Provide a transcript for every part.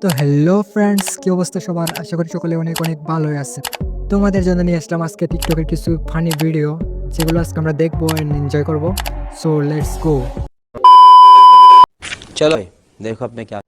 তো hello friends, কি অবস্থা সবার? আশা করি সকলে অনেক অনেক ভালোই আছে। তোমাদের জন্য নিয়ে আসলাম আজকে টিকটকের কিছু ফানি ভিডিও, যেগুলো আজকে আমরা দেখবো এন্ড এনজয় করবো। So let's go. चलो भाई, देखो अब मैं क्या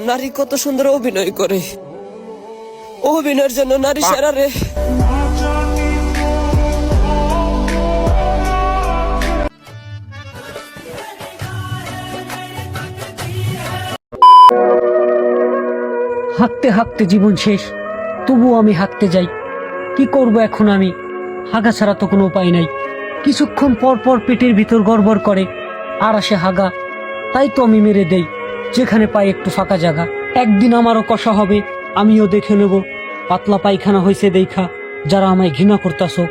নারী কত সুন্দর অভিনয় করে, অভিনয়ের জন্য নারী সেরা রে। হাঁটতে হাঁটতে জীবন শেষ, তবুও আমি হাঁটতে যাই। কি করব এখন আমি? হাগা ছাড়া তো কোনো উপায় নাই। কিছুক্ষণ পর পর পেটের ভিতর গড়বড় করে, আর আসে হাগা। তাই তো আমি মেরে দেই যেখানে পাই একটু ফাঁকা জায়গা। একদিন আমারও কষা হবে, আমিও দেখে নেব। পাতলা পায়খানা হয়েছে দেখা যারা আমায় ঘৃণা করতাছো।